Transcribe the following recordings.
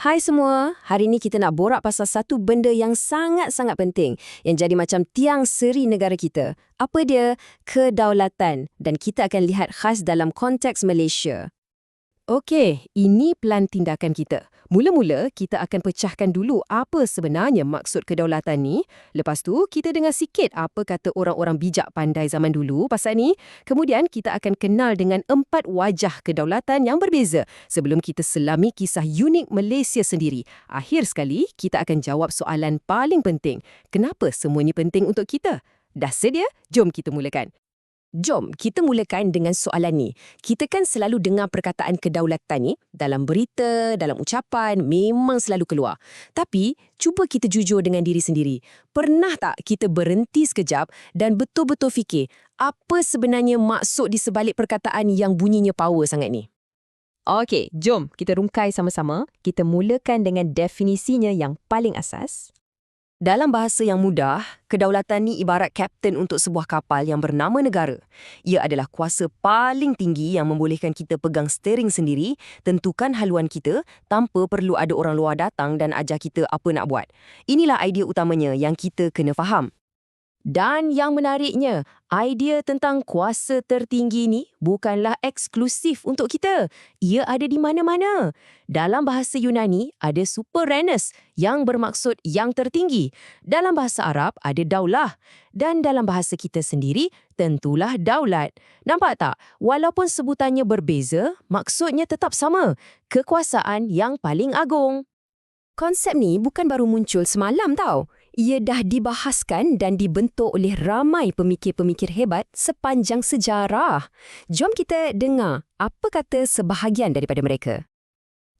Hai semua, hari ini kita nak borak pasal satu benda yang sangat-sangat penting yang jadi macam tiang seri negara kita. Apa dia? Kedaulatan. Dan kita akan lihat khas dalam konteks Malaysia. Okey, ini plan tindakan kita. Mula-mula, kita akan pecahkan dulu apa sebenarnya maksud kedaulatan ni. Lepas tu, kita dengar sikit apa kata orang-orang bijak pandai zaman dulu pasal ni. Kemudian, kita akan kenal dengan 4 wajah kedaulatan yang berbeza sebelum kita selami kisah unik Malaysia sendiri. Akhir sekali, kita akan jawab soalan paling penting. Kenapa semua ini penting untuk kita? Dah sedia? Jom kita mulakan. Jom, kita mulakan dengan soalan ni. Kita kan selalu dengar perkataan kedaulatan ni dalam berita, dalam ucapan, memang selalu keluar. Tapi, cuba kita jujur dengan diri sendiri. Pernah tak kita berhenti sekejap dan betul-betul fikir apa sebenarnya maksud di sebalik perkataan yang bunyinya power sangat ni? Okey, jom kita rungkai sama-sama. Kita mulakan dengan definisinya yang paling asas. Dalam bahasa yang mudah, kedaulatan ni ibarat kapten untuk sebuah kapal yang bernama negara. Ia adalah kuasa paling tinggi yang membolehkan kita pegang steering sendiri, tentukan haluan kita tanpa perlu ada orang luar datang dan ajar kita apa nak buat. Inilah idea utamanya yang kita kena faham. Dan yang menariknya, idea tentang kuasa tertinggi ni bukanlah eksklusif untuk kita. Ia ada di mana-mana. Dalam bahasa Yunani, ada superenus yang bermaksud yang tertinggi. Dalam bahasa Arab, ada daulah. Dan dalam bahasa kita sendiri, tentulah daulat. Nampak tak? Walaupun sebutannya berbeza, maksudnya tetap sama. Kekuasaan yang paling agung. Konsep ni bukan baru muncul semalam tau. Ia dah dibahaskan dan dibentuk oleh ramai pemikir-pemikir hebat sepanjang sejarah. Jom kita dengar apa kata sebahagian daripada mereka.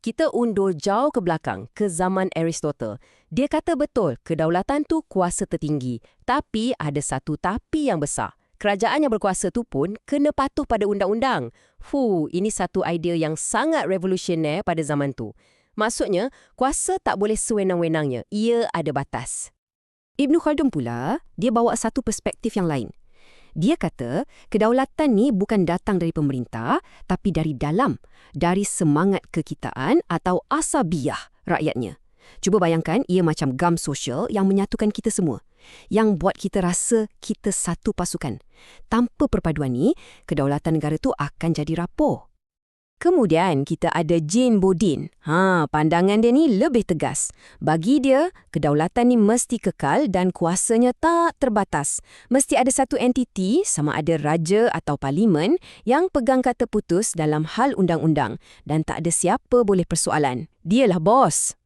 Kita undur jauh ke belakang, ke zaman Aristotle. Dia kata betul, kedaulatan tu kuasa tertinggi. Tapi ada satu tapi yang besar. Kerajaan yang berkuasa tu pun kena patuh pada undang-undang. Ini satu idea yang sangat revolusioner pada zaman tu. Maksudnya, kuasa tak boleh sewenang-wenangnya. Ia ada batas. Ibn Khaldun pula, dia bawa satu perspektif yang lain. Dia kata, kedaulatan ni bukan datang dari pemerintah, tapi dari dalam, dari semangat kekitaan atau asabiyah rakyatnya. Cuba bayangkan, ia macam gam sosial yang menyatukan kita semua, yang buat kita rasa kita satu pasukan. Tanpa perpaduan ni, kedaulatan negara tu akan jadi rapuh. Kemudian kita ada Jane Bodin. Pandangan dia ni lebih tegas. Bagi dia, kedaulatan ni mesti kekal dan kuasanya tak terbatas. Mesti ada satu entiti, sama ada raja atau parlimen, yang pegang kata putus dalam hal undang-undang dan tak ada siapa boleh persoalan. Dialah bos.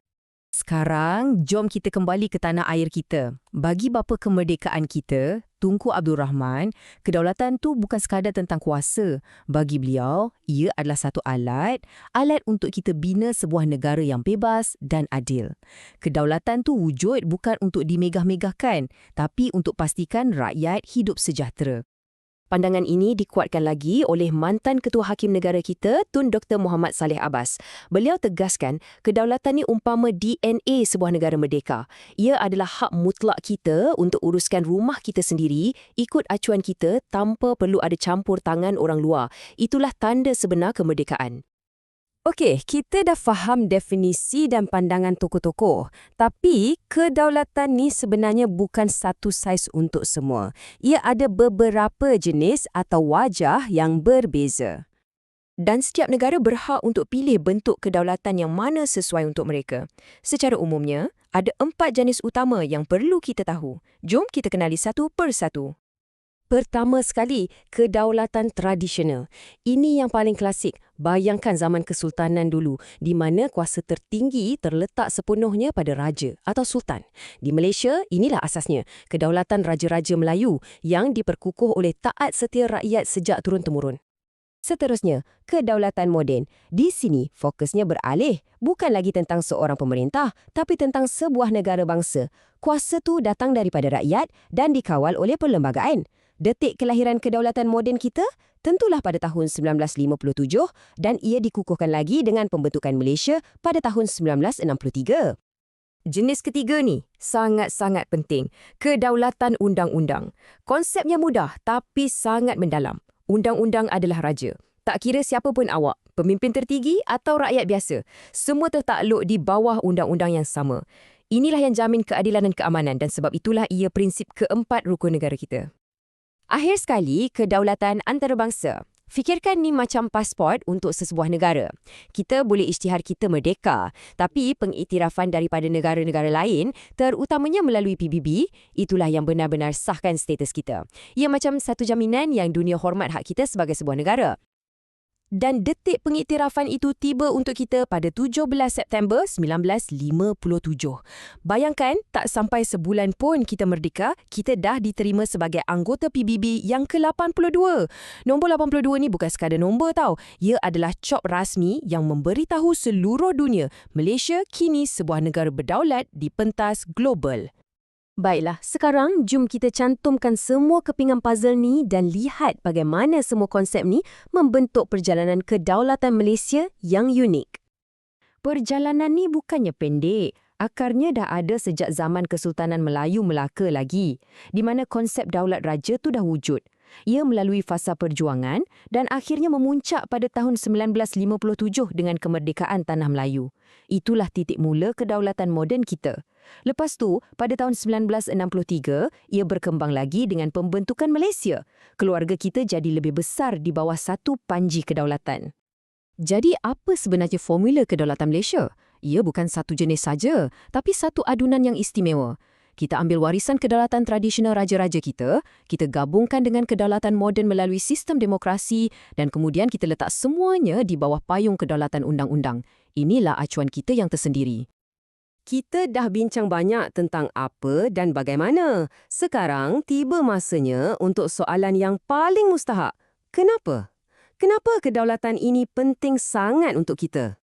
Sekarang, jom kita kembali ke tanah air kita. Bagi bapa kemerdekaan kita, Tunku Abdul Rahman, kedaulatan tu bukan sekadar tentang kuasa. Bagi beliau, ia adalah satu alat untuk kita bina sebuah negara yang bebas dan adil. Kedaulatan tu wujud bukan untuk dimegah-megahkan, tapi untuk pastikan rakyat hidup sejahtera. Pandangan ini dikuatkan lagi oleh mantan Ketua Hakim Negara kita, Tun Dr. Muhammad Saleh Abbas. Beliau tegaskan, kedaulatan ini umpama DNA sebuah negara merdeka. Ia adalah hak mutlak kita untuk uruskan rumah kita sendiri, ikut acuan kita tanpa perlu ada campur tangan orang luar. Itulah tanda sebenar kemerdekaan. Okey, kita dah faham definisi dan pandangan tokoh-tokoh. Tapi, kedaulatan ni sebenarnya bukan satu saiz untuk semua. Ia ada beberapa jenis atau wajah yang berbeza. Dan setiap negara berhak untuk pilih bentuk kedaulatan yang mana sesuai untuk mereka. Secara umumnya, ada 4 jenis utama yang perlu kita tahu. Jom kita kenali satu persatu. Pertama sekali, kedaulatan tradisional. Ini yang paling klasik. Bayangkan zaman Kesultanan dulu, di mana kuasa tertinggi terletak sepenuhnya pada raja atau sultan. Di Malaysia, inilah asasnya, kedaulatan raja-raja Melayu yang diperkukuh oleh taat setia rakyat sejak turun-temurun. Seterusnya, kedaulatan moden. Di sini, fokusnya beralih. Bukan lagi tentang seorang pemerintah, tapi tentang sebuah negara bangsa. Kuasa tu datang daripada rakyat dan dikawal oleh perlembagaan. Detik kelahiran kedaulatan moden kita tentulah pada tahun 1957 dan ia dikukuhkan lagi dengan pembentukan Malaysia pada tahun 1963. Jenis ketiga ni sangat-sangat penting, kedaulatan undang-undang. Konsepnya mudah tapi sangat mendalam. Undang-undang adalah raja. Tak kira siapa pun awak, pemimpin tertinggi atau rakyat biasa, semua tertakluk di bawah undang-undang yang sama. Inilah yang jamin keadilan dan keamanan dan sebab itulah ia prinsip keempat rukun negara kita. Akhir sekali, kedaulatan antarabangsa. Fikirkan ni macam pasport untuk sesebuah negara. Kita boleh isytihar kita merdeka, tapi pengiktirafan daripada negara-negara lain, terutamanya melalui PBB, itulah yang benar-benar sahkan status kita. Ia macam satu jaminan yang dunia hormat hak kita sebagai sebuah negara. Dan detik pengiktirafan itu tiba untuk kita pada 17 September 1957. Bayangkan, tak sampai sebulan pun kita merdeka, kita dah diterima sebagai anggota PBB yang ke-82. Nombor 82 ni bukan sekadar nombor tau. Ia adalah cop rasmi yang memberitahu seluruh dunia Malaysia kini sebuah negara berdaulat di pentas global. Baiklah, sekarang jom kita cantumkan semua kepingan puzzle ni dan lihat bagaimana semua konsep ni membentuk perjalanan kedaulatan Malaysia yang unik. Perjalanan ni bukannya pendek. Akarnya dah ada sejak zaman Kesultanan Melayu Melaka lagi, di mana konsep daulat raja tu dah wujud. Ia melalui fasa perjuangan dan akhirnya memuncak pada tahun 1957 dengan kemerdekaan Tanah Melayu. Itulah titik mula kedaulatan moden kita. Lepas tu, pada tahun 1963, ia berkembang lagi dengan pembentukan Malaysia. Keluarga kita jadi lebih besar di bawah satu panji kedaulatan. Jadi apa sebenarnya formula kedaulatan Malaysia? Ia bukan satu jenis saja, tapi satu adunan yang istimewa. Kita ambil warisan kedaulatan tradisional raja-raja kita gabungkan dengan kedaulatan moden melalui sistem demokrasi dan kemudian kita letak semuanya di bawah payung kedaulatan undang-undang. Inilah acuan kita yang tersendiri. Kita dah bincang banyak tentang apa dan bagaimana. Sekarang tiba masanya untuk soalan yang paling mustahak. Kenapa? Kenapa kedaulatan ini penting sangat untuk kita?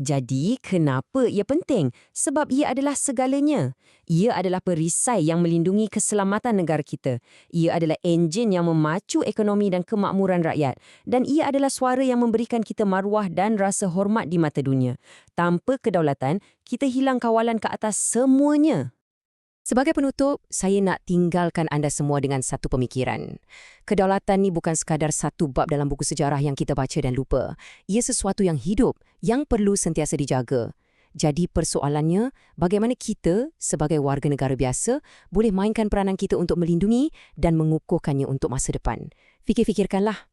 Jadi, kenapa ia penting? Sebab ia adalah segalanya. Ia adalah perisai yang melindungi keselamatan negara kita. Ia adalah enjin yang memacu ekonomi dan kemakmuran rakyat. Dan ia adalah suara yang memberikan kita maruah dan rasa hormat di mata dunia. Tanpa kedaulatan, kita hilang kawalan ke atas semuanya. Sebagai penutup, saya nak tinggalkan anda semua dengan satu pemikiran. Kedaulatan ni bukan sekadar satu bab dalam buku sejarah yang kita baca dan lupa. Ia sesuatu yang hidup, yang perlu sentiasa dijaga. Jadi persoalannya, bagaimana kita sebagai warga negara biasa boleh mainkan peranan kita untuk melindungi dan mengukuhkannya untuk masa depan. Fikir-fikirkanlah.